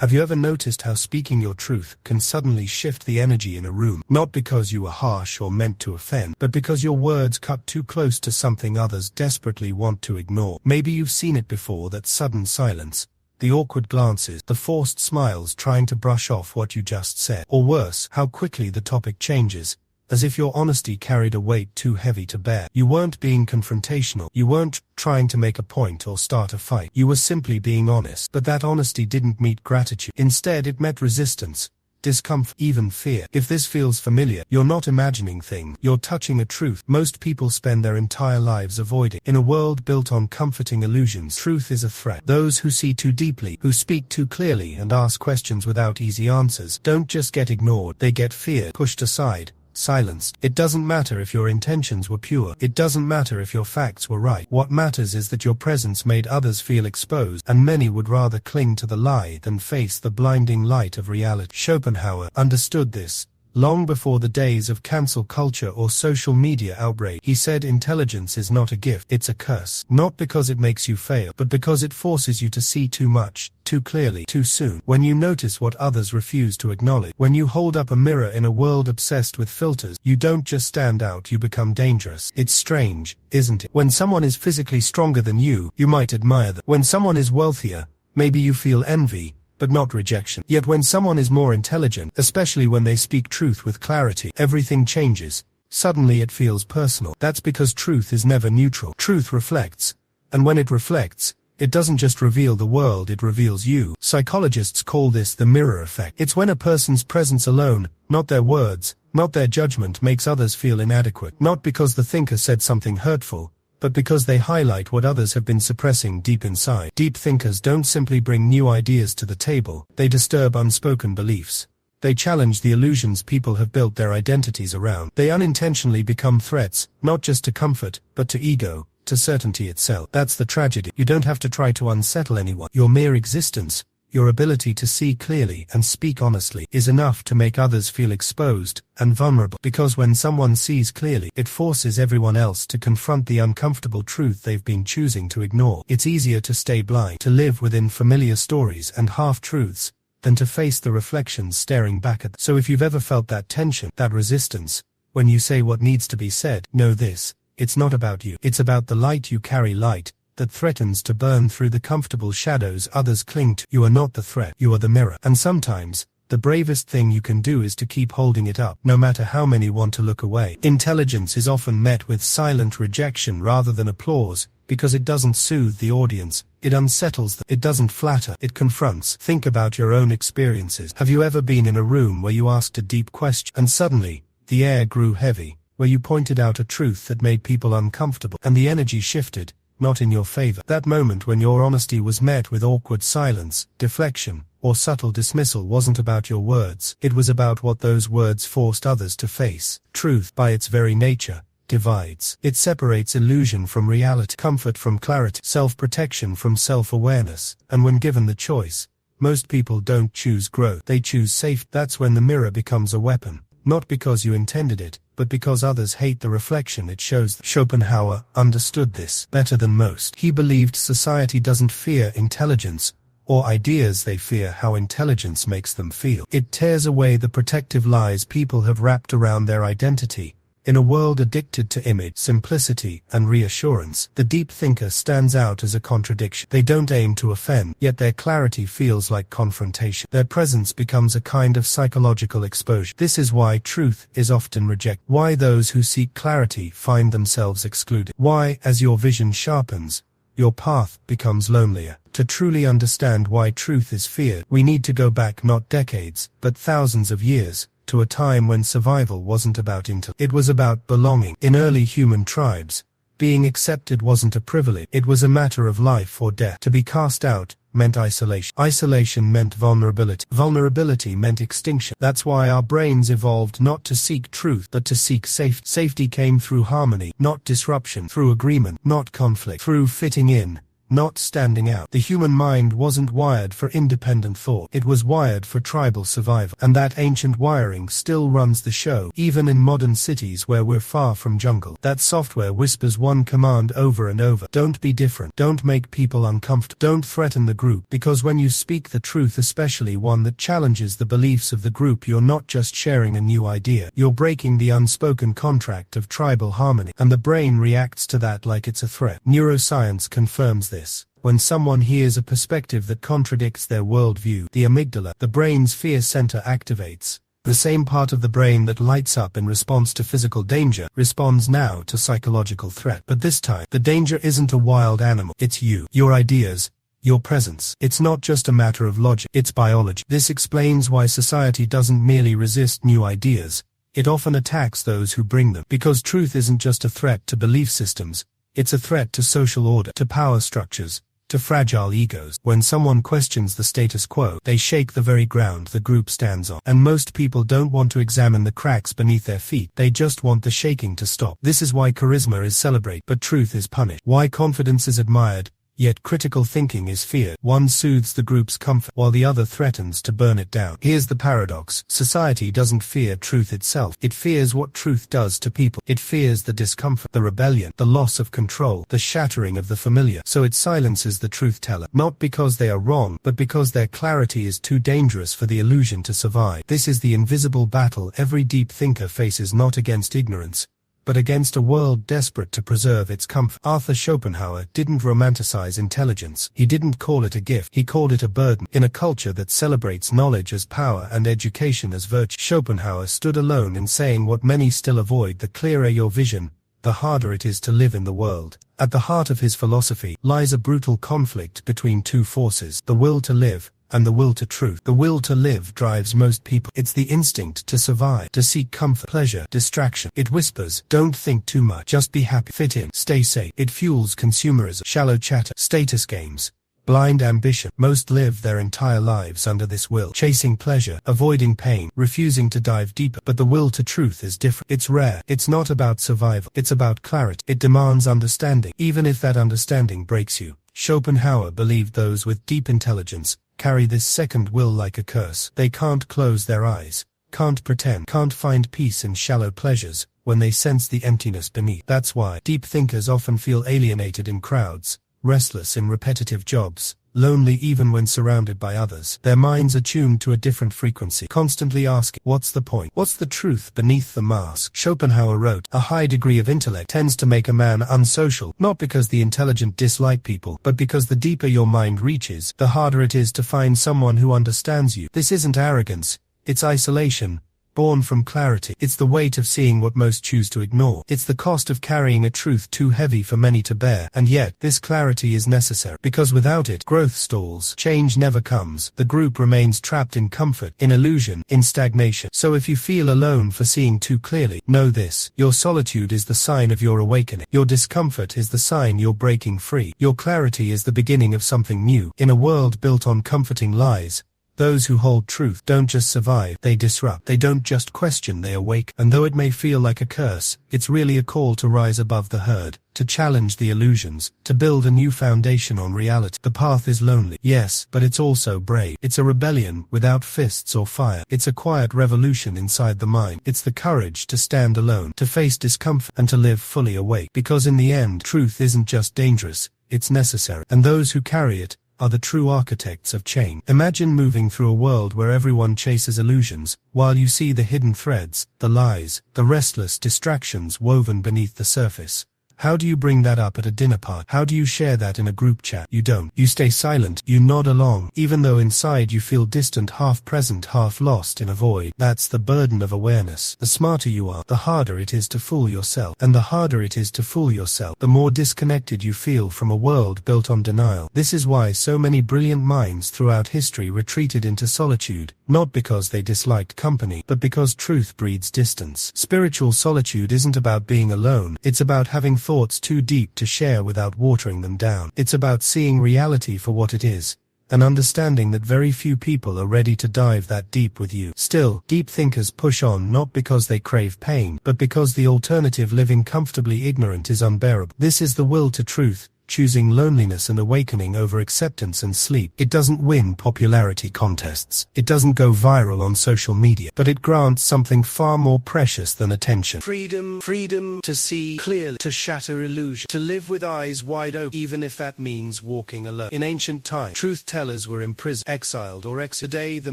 Have you ever noticed how speaking your truth can suddenly shift the energy in a room? Not because you were harsh or meant to offend, but because your words cut too close to something others desperately want to ignore. Maybe you've seen it before, that sudden silence, the awkward glances, the forced smiles trying to brush off what you just said. Or worse, how quickly the topic changes, as if your honesty carried a weight too heavy to bear. You weren't being confrontational. You weren't trying to make a point or start a fight. You were simply being honest. But that honesty didn't meet gratitude. Instead, it met resistance, discomfort, even fear. If this feels familiar, you're not imagining things. You're touching a truth most people spend their entire lives avoiding. In a world built on comforting illusions, truth is a threat. Those who see too deeply, who speak too clearly and ask questions without easy answers, don't just get ignored, they get feared, pushed aside, silenced. It doesn't matter if your intentions were pure. It doesn't matter if your facts were right. What matters is that your presence made others feel exposed, and many would rather cling to the lie than face the blinding light of reality. Schopenhauer understood this long before the days of cancel culture or social media outrage. He said intelligence is not a gift, it's a curse. Not because it makes you fail, but because it forces you to see too much, too clearly, too soon. When you notice what others refuse to acknowledge, when you hold up a mirror in a world obsessed with filters, you don't just stand out, you become dangerous. It's strange, isn't it? When someone is physically stronger than you, you might admire them. When someone is wealthier, maybe you feel envy, but not rejection. Yet when someone is more intelligent, especially when they speak truth with clarity, everything changes. Suddenly it feels personal. That's because truth is never neutral. Truth reflects. And when it reflects, it doesn't just reveal the world, it reveals you. Psychologists call this the mirror effect. It's when a person's presence alone, not their words, not their judgment, makes others feel inadequate. Not because the thinker said something hurtful, but because they highlight what others have been suppressing deep inside. Deep thinkers don't simply bring new ideas to the table, they disturb unspoken beliefs. They challenge the illusions people have built their identities around. They unintentionally become threats, not just to comfort, but to ego, to certainty itself. That's the tragedy. You don't have to try to unsettle anyone. Your mere existence, your ability to see clearly and speak honestly, is enough to make others feel exposed and vulnerable. Because when someone sees clearly, it forces everyone else to confront the uncomfortable truth they've been choosing to ignore. It's easier to stay blind, to live within familiar stories and half-truths, than to face the reflections staring back at them. So if you've ever felt that tension, that resistance, when you say what needs to be said, know this: it's not about you. It's about the light you carry, light that threatens to burn through the comfortable shadows others cling to. You are not the threat, you are the mirror. And sometimes, the bravest thing you can do is to keep holding it up, no matter how many want to look away. Intelligence is often met with silent rejection rather than applause, because it doesn't soothe the audience, it unsettles them, it doesn't flatter, it confronts. Think about your own experiences. Have you ever been in a room where you asked a deep question, and suddenly, the air grew heavy, where you pointed out a truth that made people uncomfortable, and the energy shifted, not in your favor? That moment when your honesty was met with awkward silence, deflection, or subtle dismissal wasn't about your words. It was about what those words forced others to face. Truth, by its very nature, divides. It separates illusion from reality, comfort from clarity, self-protection from self-awareness. And when given the choice, most people don't choose growth, they choose safety. That's when the mirror becomes a weapon. Not because you intended it, but because others hate the reflection it shows. Schopenhauer understood this better than most. He believed society doesn't fear intelligence or ideas, they fear how intelligence makes them feel. It tears away the protective lies people have wrapped around their identity. In a world addicted to image, simplicity, and reassurance, the deep thinker stands out as a contradiction. They don't aim to offend, yet their clarity feels like confrontation. Their presence becomes a kind of psychological exposure. This is why truth is often rejected. Why those who seek clarity find themselves excluded. Why, as your vision sharpens, your path becomes lonelier. To truly understand why truth is feared, we need to go back not decades, but thousands of years, to a time when survival wasn't about intellect. It was about belonging. In early human tribes, being accepted wasn't a privilege. It was a matter of life or death. To be cast out meant isolation. Isolation meant vulnerability. Vulnerability meant extinction. That's why our brains evolved not to seek truth, but to seek safety. Safety came through harmony, not disruption, through agreement, not conflict, through fitting in, not standing out. The human mind wasn't wired for independent thought. It was wired for tribal survival. And that ancient wiring still runs the show, even in modern cities where we're far from jungle. That software whispers one command over and over. Don't be different. Don't make people uncomfortable. Don't threaten the group. Because when you speak the truth, especially one that challenges the beliefs of the group, you're not just sharing a new idea. You're breaking the unspoken contract of tribal harmony. And the brain reacts to that like it's a threat. Neuroscience confirms this. When someone hears a perspective that contradicts their worldview, the amygdala, the brain's fear center, activates. The same part of the brain that lights up in response to physical danger responds now to psychological threat. But this time, the danger isn't a wild animal. It's you, your ideas, your presence. It's not just a matter of logic, it's biology. This explains why society doesn't merely resist new ideas. It often attacks those who bring them. Because truth isn't just a threat to belief systems. It's a threat to social order, to power structures, to fragile egos. When someone questions the status quo, they shake the very ground the group stands on. And most people don't want to examine the cracks beneath their feet. They just want the shaking to stop. This is why charisma is celebrated, but truth is punished. Why confidence is admired, yet critical thinking is feared. One soothes the group's comfort, while the other threatens to burn it down. Here's the paradox. Society doesn't fear truth itself. It fears what truth does to people. It fears the discomfort, the rebellion, the loss of control, the shattering of the familiar. So it silences the truth teller, not because they are wrong, but because their clarity is too dangerous for the illusion to survive. This is the invisible battle every deep thinker faces, not against ignorance, but against a world desperate to preserve its comfort. Arthur Schopenhauer didn't romanticize intelligence. He didn't call it a gift. He called it a burden. In a culture that celebrates knowledge as power and education as virtue, Schopenhauer stood alone in saying what many still avoid: the clearer your vision, the harder it is to live in the world. At the heart of his philosophy lies a brutal conflict between two forces: the will to live and the will to truth. The will to live drives most people. It's the instinct to survive, to seek comfort, pleasure, distraction. It whispers, don't think too much, just be happy, fit in, stay safe. It fuels consumerism, shallow chatter, status games, blind ambition. Most live their entire lives under this will, chasing pleasure, avoiding pain, refusing to dive deeper. But the will to truth is different. It's rare. It's not about survival. It's about clarity. It demands understanding, even if that understanding breaks you. Schopenhauer believed those with deep intelligence carry this second will like a curse. They can't close their eyes, can't pretend, can't find peace in shallow pleasures when they sense the emptiness beneath. That's why deep thinkers often feel alienated in crowds, restless in repetitive jobs, lonely even when surrounded by others. Their minds are tuned to a different frequency, constantly asking, what's the point? What's the truth beneath the mask? Schopenhauer wrote, a high degree of intellect tends to make a man unsocial, not because the intelligent dislike people, but because the deeper your mind reaches, the harder it is to find someone who understands you. This isn't arrogance, it's isolation, born from clarity. It's the weight of seeing what most choose to ignore. It's the cost of carrying a truth too heavy for many to bear. And yet, this clarity is necessary, because without it, growth stalls, change never comes. The group remains trapped in comfort, in illusion, in stagnation. So if you feel alone for seeing too clearly, know this: your solitude is the sign of your awakening. Your discomfort is the sign you're breaking free. Your clarity is the beginning of something new. In a world built on comforting lies, those who hold truth don't just survive, they disrupt. They don't just question, they awake. And though it may feel like a curse, it's really a call to rise above the herd, to challenge the illusions, to build a new foundation on reality. The path is lonely, yes, but it's also brave. It's a rebellion without fists or fire. It's a quiet revolution inside the mind. It's the courage to stand alone, to face discomfort, and to live fully awake. Because in the end, truth isn't just dangerous, it's necessary. And those who carry it are the true architects of change. Imagine moving through a world where everyone chases illusions, while you see the hidden threads, the lies, the restless distractions woven beneath the surface. How do you bring that up at a dinner party? How do you share that in a group chat? You don't. You stay silent. You nod along, even though inside you feel distant, half present, half lost in a void. That's the burden of awareness. The smarter you are, the harder it is to fool yourself. And the harder it is to fool yourself, the more disconnected you feel from a world built on denial. This is why so many brilliant minds throughout history retreated into solitude, not because they disliked company, but because truth breeds distance. Spiritual solitude isn't about being alone. It's about having thoughts too deep to share without watering them down. It's about seeing reality for what it is, and understanding that very few people are ready to dive that deep with you. Still, deep thinkers push on not because they crave pain, but because the alternative, living comfortably ignorant, is unbearable. This is the will to truth, choosing loneliness and awakening over acceptance and sleep. It doesn't win popularity contests. It doesn't go viral on social media. But it grants something far more precious than attention. Freedom, freedom to see clearly, to shatter illusion, to live with eyes wide open, even if that means walking alone. In ancient times, truth-tellers were imprisoned, exiled, or executed. Today the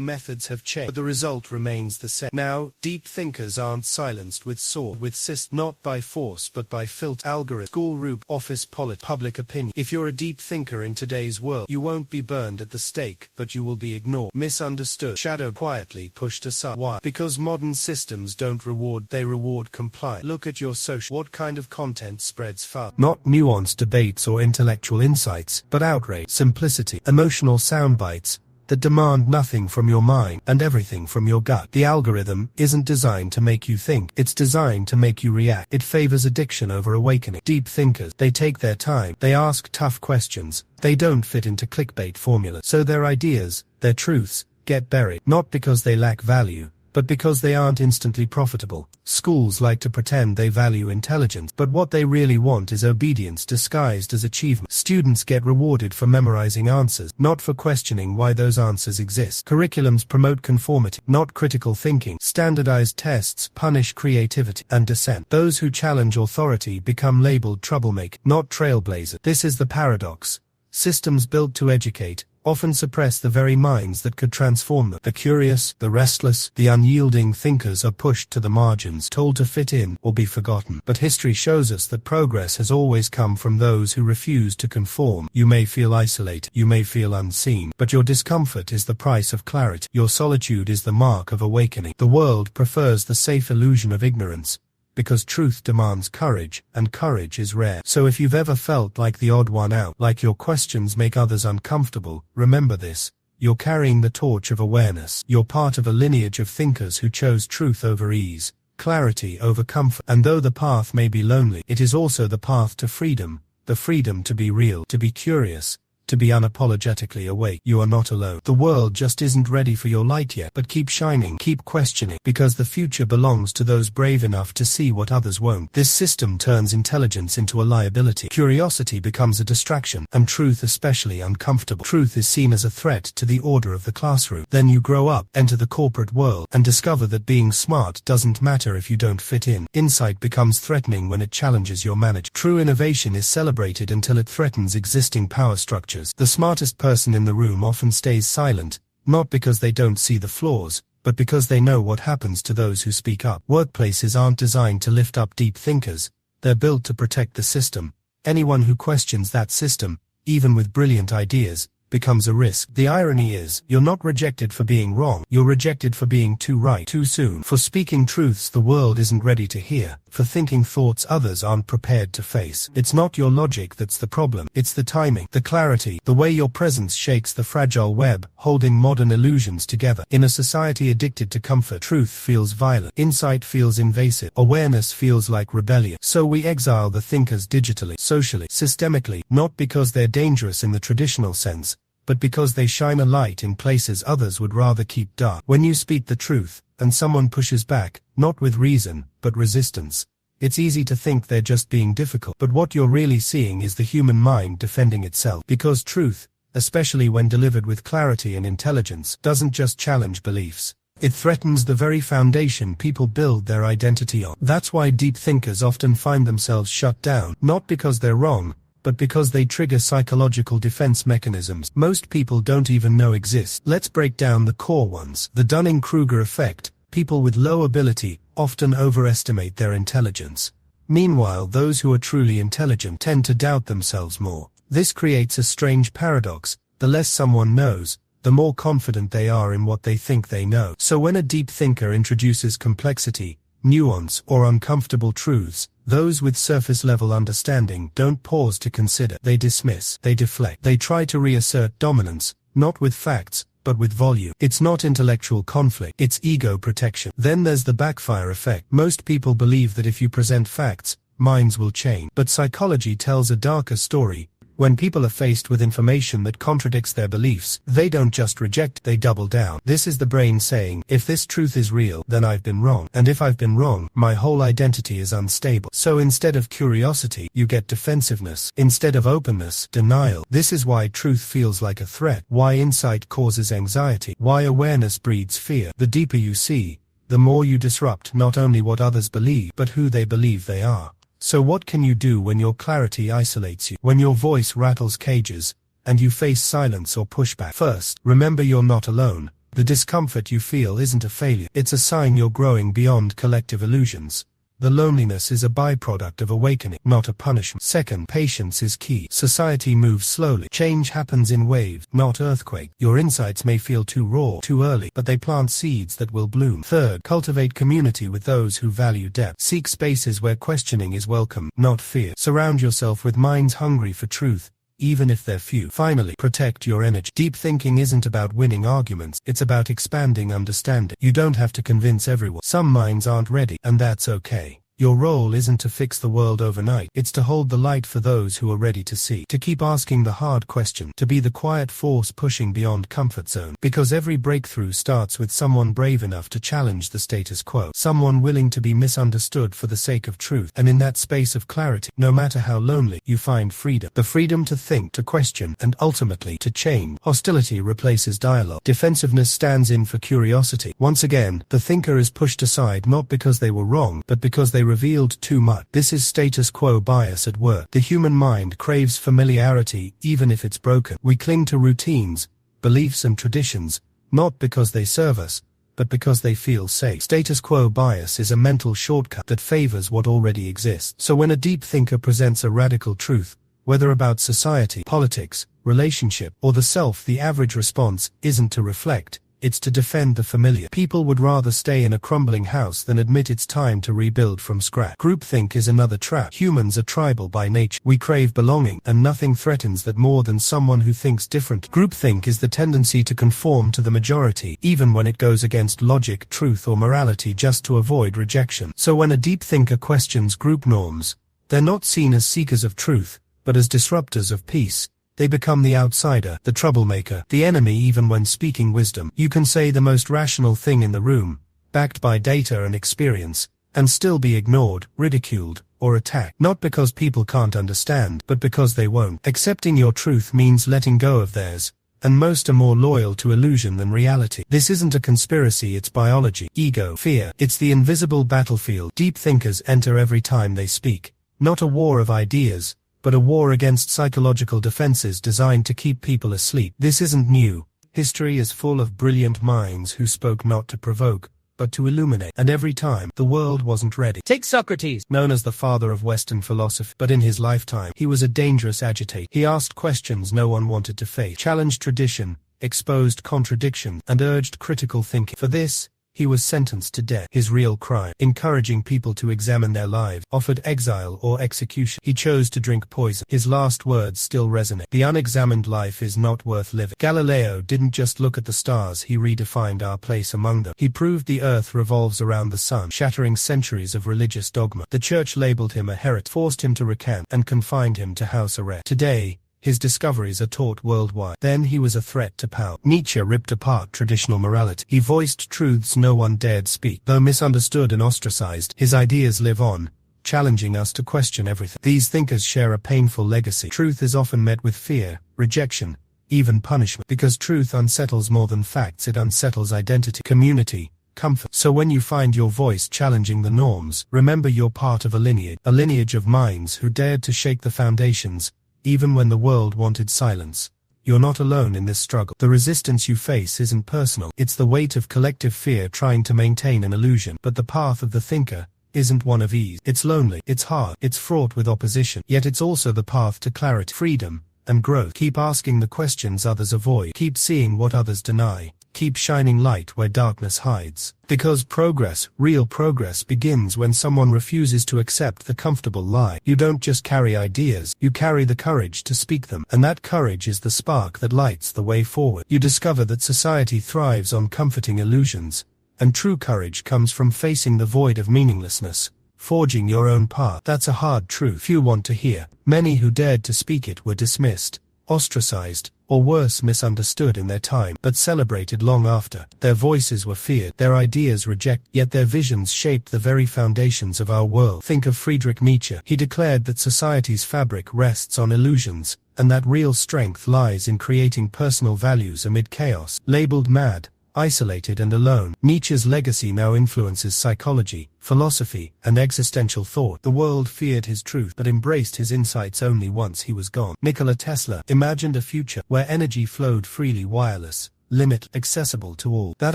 methods have changed, but the result remains the same. Now, deep thinkers aren't silenced with sword, with system, not by force, but by filter, algorithm, school route, office politics, public opinion. If you're a deep thinker in today's world, you won't be burned at the stake, but you will be ignored, misunderstood, shadowed, quietly pushed aside. Why? Because modern systems don't reward, they reward compliance. Look at your social. What kind of content spreads fast? Not nuanced debates or intellectual insights, but outrage, simplicity, emotional sound bites that demand nothing from your mind and everything from your gut. The algorithm isn't designed to make you think, it's designed to make you react. It favors addiction over awakening. Deep thinkers, they take their time, they ask tough questions, they don't fit into clickbait formulas. So their ideas, their truths, get buried, not because they lack value, but because they aren't instantly profitable. Schools like to pretend they value intelligence, but what they really want is obedience disguised as achievement. Students get rewarded for memorizing answers, not for questioning why those answers exist. Curriculums promote conformity, not critical thinking. Standardized tests punish creativity and dissent. Those who challenge authority become labeled troublemaker, not trailblazer. This is the paradox. Systems built to educate often suppress the very minds that could transform them. The curious, the restless, the unyielding thinkers are pushed to the margins, told to fit in or be forgotten. But history shows us that progress has always come from those who refuse to conform. You may feel isolated, you may feel unseen, but your discomfort is the price of clarity. Your solitude is the mark of awakening. The world prefers the safe illusion of ignorance, because truth demands courage, and courage is rare. So if you've ever felt like the odd one out, like your questions make others uncomfortable, remember this. You're carrying the torch of awareness. You're part of a lineage of thinkers who chose truth over ease, clarity over comfort. And though the path may be lonely, it is also the path to freedom, the freedom to be real, to be curious, to be unapologetically awake. You are not alone. The world just isn't ready for your light yet, but keep shining, keep questioning, because the future belongs to those brave enough to see what others won't. This system turns intelligence into a liability. Curiosity becomes a distraction, and truth especially uncomfortable. Truth is seen as a threat to the order of the classroom. Then you grow up, enter the corporate world, and discover that being smart doesn't matter if you don't fit in. Insight becomes threatening when it challenges your manager. True innovation is celebrated until it threatens existing power structures. The smartest person in the room often stays silent, not because they don't see the flaws, but because they know what happens to those who speak up. Workplaces aren't designed to lift up deep thinkers, they're built to protect the system. Anyone who questions that system, even with brilliant ideas, becomes a risk. The irony is, you're not rejected for being wrong, you're rejected for being too right, too soon, for speaking truths the world isn't ready to hear, for thinking thoughts others aren't prepared to face. It's not your logic that's the problem, it's the timing, the clarity, the way your presence shakes the fragile web, holding modern illusions together. In a society addicted to comfort, truth feels violent, insight feels invasive, awareness feels like rebellion. So we exile the thinkers digitally, socially, systemically, not because they're dangerous in the traditional sense, but because they shine a light in places others would rather keep dark. When you speak the truth, and someone pushes back, not with reason, but resistance, it's easy to think they're just being difficult. But what you're really seeing is the human mind defending itself. Because truth, especially when delivered with clarity and intelligence, doesn't just challenge beliefs. It threatens the very foundation people build their identity on. That's why deep thinkers often find themselves shut down, not because they're wrong, but because they trigger psychological defense mechanisms most people don't even know exist. Let's break down the core ones. The Dunning-Kruger effect. People with low ability often overestimate their intelligence. Meanwhile, those who are truly intelligent tend to doubt themselves more. This creates a strange paradox. The less someone knows, the more confident they are in what they think they know. So when a deep thinker introduces complexity, nuance, or uncomfortable truths, those with surface-level understanding don't pause to consider. They dismiss, they deflect, they try to reassert dominance, not with facts, but with volume. It's not intellectual conflict, it's ego protection. Then there's the backfire effect. Most people believe that if you present facts, minds will change. But psychology tells a darker story. When people are faced with information that contradicts their beliefs, they don't just reject, they double down. This is the brain saying, if this truth is real, then I've been wrong. And if I've been wrong, my whole identity is unstable. So instead of curiosity, you get defensiveness. Instead of openness, denial. This is why truth feels like a threat, why insight causes anxiety, why awareness breeds fear. The deeper you see, the more you disrupt not only what others believe, but who they believe they are. So what can you do when your clarity isolates you, when your voice rattles cages, and you face silence or pushback? First, remember you're not alone. The discomfort you feel isn't a failure. It's a sign you're growing beyond collective illusions. The loneliness is a byproduct of awakening, not a punishment. Second, patience is key. Society moves slowly. Change happens in waves, not earthquake. Your insights may feel too raw, too early, but they plant seeds that will bloom. Third, cultivate community with those who value depth. Seek spaces where questioning is welcome, not fear. Surround yourself with minds hungry for truth, even if they're few. Finally, protect your energy. Deep thinking isn't about winning arguments, it's about expanding understanding. You don't have to convince everyone. Some minds aren't ready, and that's okay. Your role isn't to fix the world overnight, it's to hold the light for those who are ready to see, to keep asking the hard question, to be the quiet force pushing beyond comfort zone. Because every breakthrough starts with someone brave enough to challenge the status quo, someone willing to be misunderstood for the sake of truth. And in that space of clarity, no matter how lonely, you find freedom. The freedom to think, to question, and ultimately to change. Hostility replaces dialogue. Defensiveness stands in for curiosity. Once again, the thinker is pushed aside not because they were wrong, but because they revealed too much. This is status quo bias at work. The human mind craves familiarity, even if it's broken. We cling to routines, beliefs and traditions, not because they serve us, but because they feel safe. Status quo bias is a mental shortcut that favors what already exists. So when a deep thinker presents a radical truth, whether about society, politics, relationship, or the self, the average response isn't to reflect, it's to defend the familiar. People would rather stay in a crumbling house than admit it's time to rebuild from scratch. Groupthink is another trap. Humans are tribal by nature. We crave belonging, and nothing threatens that more than someone who thinks different. Groupthink is the tendency to conform to the majority, even when it goes against logic, truth, or morality, just to avoid rejection. So when a deep thinker questions group norms, they're not seen as seekers of truth, but as disruptors of peace. They become the outsider, the troublemaker, the enemy. Even when speaking wisdom, you can say the most rational thing in the room, backed by data and experience, and still be ignored, ridiculed, or attacked. Not because people can't understand, but because they won't. Accepting your truth means letting go of theirs, and most are more loyal to illusion than reality. This isn't a conspiracy, it's biology, ego, fear. It's the invisible battlefield deep thinkers enter every time they speak. Not a war of ideas, but a war against psychological defenses designed to keep people asleep. This isn't new. History is full of brilliant minds who spoke not to provoke, but to illuminate. And every time, the world wasn't ready. Take Socrates, known as the father of Western philosophy, but in his lifetime, he was a dangerous agitator. He asked questions no one wanted to face, challenged tradition, exposed contradiction, and urged critical thinking. For this, he was sentenced to death. His real crime, encouraging people to examine their lives, offered exile or execution. He chose to drink poison. His last words still resonate. The unexamined life is not worth living. Galileo didn't just look at the stars, he redefined our place among them. He proved the earth revolves around the sun, shattering centuries of religious dogma. The church labeled him a heretic, forced him to recant, and confined him to house arrest. Today, his discoveries are taught worldwide. Then he was a threat to power. Nietzsche ripped apart traditional morality. He voiced truths no one dared speak. Though misunderstood and ostracized, his ideas live on, challenging us to question everything. These thinkers share a painful legacy. Truth is often met with fear, rejection, even punishment. Because truth unsettles more than facts, it unsettles identity, community, comfort. So when you find your voice challenging the norms, remember you're part of a lineage of minds who dared to shake the foundations, even when the world wanted silence. You're not alone in this struggle. The resistance you face isn't personal. It's the weight of collective fear trying to maintain an illusion. But the path of the thinker isn't one of ease. It's lonely, it's hard, it's fraught with opposition. Yet it's also the path to clarity, freedom, and growth. Keep asking the questions others avoid. Keep seeing what others deny. Keep shining light where darkness hides. Because progress, real progress, begins when someone refuses to accept the comfortable lie. You don't just carry ideas, you carry the courage to speak them. And that courage is the spark that lights the way forward. You discover that society thrives on comforting illusions, and true courage comes from facing the void of meaninglessness, forging your own path. That's a hard truth few want to hear. Many who dared to speak it were dismissed, ostracized, or worse, misunderstood in their time, but celebrated long after. Their voices were feared, their ideas rejected, yet their visions shaped the very foundations of our world. Think of Friedrich Nietzsche. He declared that society's fabric rests on illusions, and that real strength lies in creating personal values amid chaos. Labeled mad, isolated and alone, Nietzsche's legacy now influences psychology, philosophy, and existential thought. The world feared his truth but embraced his insights only once he was gone. Nikola Tesla imagined a future where energy flowed freely, wireless, limitless, accessible to all. That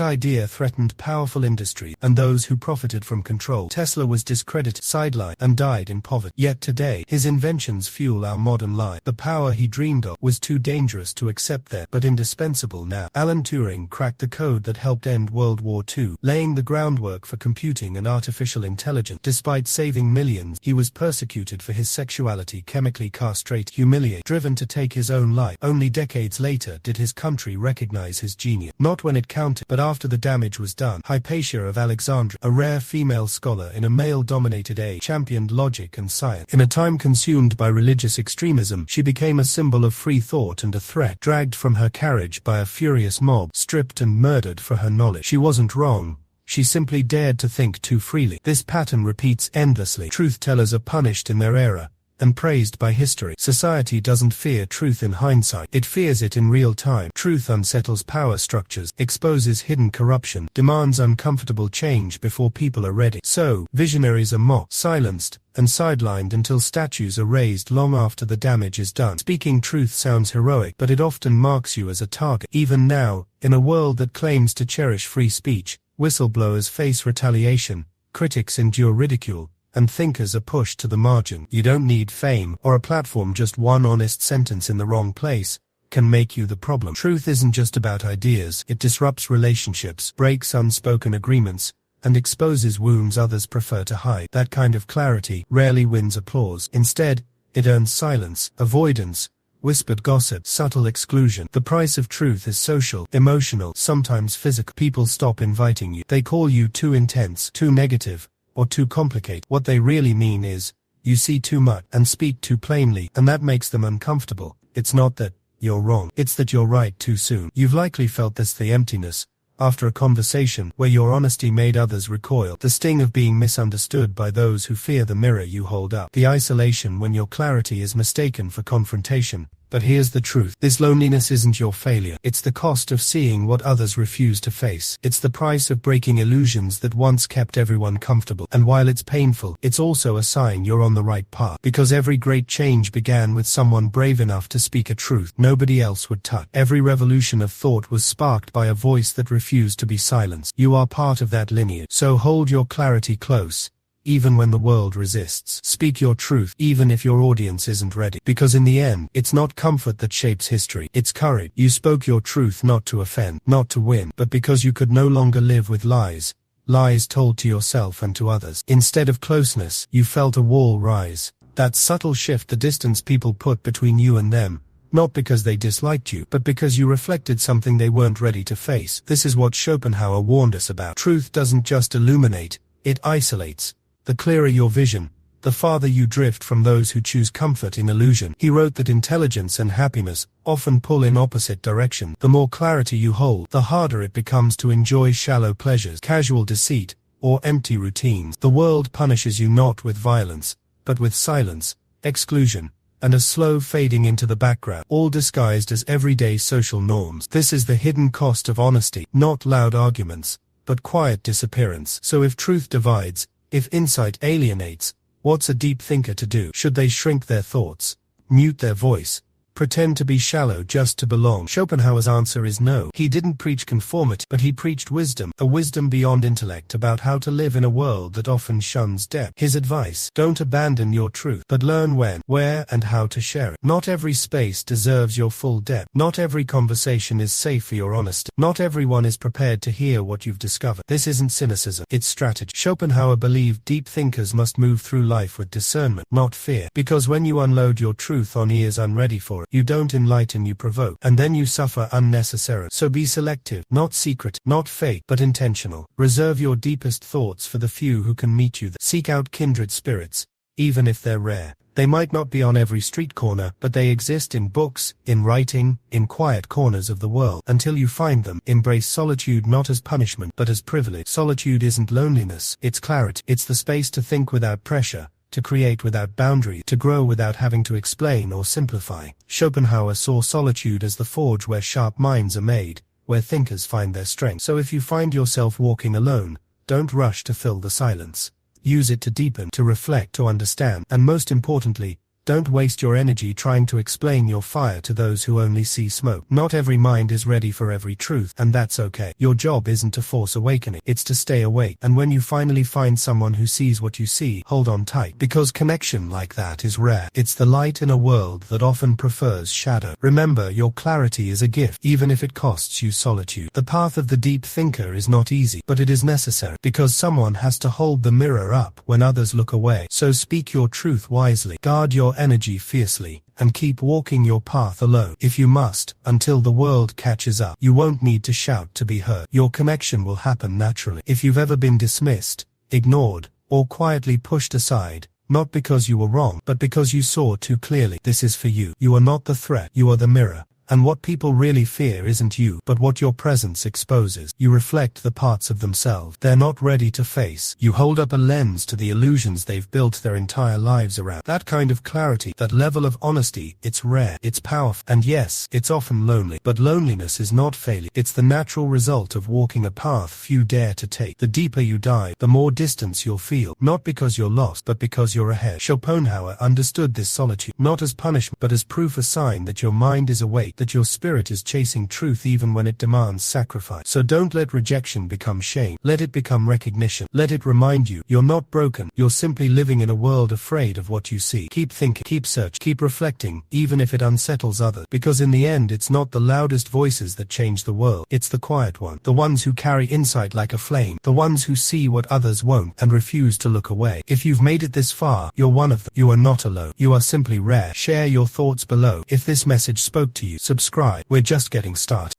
idea threatened powerful industry and those who profited from control. Tesla was discredited, sidelined, and died in poverty. Yet today, his inventions fuel our modern life. The power he dreamed of was too dangerous to accept then, but indispensable now. Alan Turing cracked the code that helped end World War II, laying the groundwork for computing and artificial intelligence. Despite saving millions, he was persecuted for his sexuality, chemically castrated, humiliated, driven to take his own life. Only decades later did his country recognize his genius. Not when it counted, but after the damage was done. Hypatia of Alexandria, a rare female scholar in a male-dominated age, championed logic and science. In a time consumed by religious extremism, she became a symbol of free thought and a threat. Dragged from her carriage by a furious mob, stripped and murdered for her knowledge. She wasn't wrong. She simply dared to think too freely. This pattern repeats endlessly. Truth-tellers are punished in their era and praised by history. Society doesn't fear truth in hindsight. It fears it in real time. Truth unsettles power structures, exposes hidden corruption, demands uncomfortable change before people are ready. So, visionaries are mocked, silenced, and sidelined until statues are raised long after the damage is done. Speaking truth sounds heroic, but it often marks you as a target. Even now, in a world that claims to cherish free speech, whistleblowers face retaliation, critics endure ridicule, and thinkers are pushed to the margin. You don't need fame or a platform. Just one honest sentence in the wrong place can make you the problem. Truth isn't just about ideas. It disrupts relationships, breaks unspoken agreements, and exposes wounds others prefer to hide. That kind of clarity rarely wins applause. Instead, it earns silence, avoidance, whispered gossip, subtle exclusion. The price of truth is social, emotional, sometimes physical. People stop inviting you. They call you too intense, too negative, or too complicated. What they really mean is, you see too much and speak too plainly, and that makes them uncomfortable. It's not that you're wrong, it's that you're right too soon. You've likely felt this, the emptiness after a conversation where your honesty made others recoil, the sting of being misunderstood by those who fear the mirror you hold up, the isolation when your clarity is mistaken for confrontation. But here's the truth. This loneliness isn't your failure. It's the cost of seeing what others refuse to face. It's the price of breaking illusions that once kept everyone comfortable. And while it's painful, it's also a sign you're on the right path. Because every great change began with someone brave enough to speak a truth nobody else would touch. Every revolution of thought was sparked by a voice that refused to be silenced. You are part of that lineage. So hold your clarity close, even when the world resists. Speak your truth, even if your audience isn't ready. Because in the end, it's not comfort that shapes history, it's courage. You spoke your truth not to offend, not to win, but because you could no longer live with lies. Lies told to yourself and to others. Instead of closeness, you felt a wall rise. That subtle shift, the distance people put between you and them. Not because they disliked you, but because you reflected something they weren't ready to face. This is what Schopenhauer warned us about. Truth doesn't just illuminate, it isolates. The clearer your vision, the farther you drift from those who choose comfort in illusion. He wrote that intelligence and happiness often pull in opposite directions. The more clarity you hold, the harder it becomes to enjoy shallow pleasures, casual deceit, or empty routines. The world punishes you not with violence, but with silence, exclusion, and a slow fading into the background, all disguised as everyday social norms. This is the hidden cost of honesty, not loud arguments, but quiet disappearance. So if truth divides, if insight alienates, what's a deep thinker to do? Should they shrink their thoughts, mute their voice, pretend to be shallow just to belong? Schopenhauer's answer is no. He didn't preach conformity, but he preached wisdom, a wisdom beyond intellect about how to live in a world that often shuns depth. His advice: don't abandon your truth, but learn when, where, and how to share it. Not every space deserves your full depth. Not every conversation is safe for your honesty. Not everyone is prepared to hear what you've discovered. This isn't cynicism, it's strategy. Schopenhauer believed deep thinkers must move through life with discernment, not fear, because when you unload your truth on ears unready for it, You don't enlighten, you provoke. And then you suffer unnecessarily. So be selective, not secret, not fake, but intentional. Reserve your deepest thoughts for the few who can meet you. Seek out kindred spirits, even if they're rare. They might not be on every street corner, but they exist in books, in writing, in quiet corners of the world. Until you find them, embrace solitude not as punishment, but as privilege. Solitude isn't loneliness, it's clarity. It's the space to think without pressure, to create without boundary, to grow without having to explain or simplify. Schopenhauer saw solitude as the forge where sharp minds are made, where thinkers find their strength. So if you find yourself walking alone, don't rush to fill the silence. Use it to deepen, to reflect, to understand, and most importantly, don't waste your energy trying to explain your fire to those who only see smoke. Not every mind is ready for every truth, and that's okay. Your job isn't to force awakening, it's to stay awake. And when you finally find someone who sees what you see, hold on tight, because connection like that is rare. It's the light in a world that often prefers shadow. Remember, your clarity is a gift, even if it costs you solitude. The path of the deep thinker is not easy, but it is necessary, because someone has to hold the mirror up when others look away. So speak your truth wisely, guard your energy fiercely, and keep walking your path alone, if you must, until the world catches up. You won't need to shout to be heard. Your connection will happen naturally. If you've ever been dismissed, ignored, or quietly pushed aside, not because you were wrong, but because you saw too clearly, this is for you. You are not the threat, you are the mirror. And what people really fear isn't you, but what your presence exposes. You reflect the parts of themselves they're not ready to face. You hold up a lens to the illusions they've built their entire lives around. That kind of clarity, that level of honesty, it's rare, it's powerful, and yes, it's often lonely. But loneliness is not failure. It's the natural result of walking a path few dare to take. The deeper you dive, the more distance you'll feel, not because you're lost, but because you're ahead. Schopenhauer understood this solitude, not as punishment, but as proof, a sign that your mind is awake, that your spirit is chasing truth even when it demands sacrifice. So don't let rejection become shame. Let it become recognition. Let it remind you, you're not broken. You're simply living in a world afraid of what you see. Keep thinking, keep searching, keep reflecting, even if it unsettles others. Because in the end, it's not the loudest voices that change the world. It's the quiet ones. The ones who carry insight like a flame. The ones who see what others won't and refuse to look away. If you've made it this far, you're one of them. You are not alone. You are simply rare. Share your thoughts below. If this message spoke to you, subscribe. We're just getting started.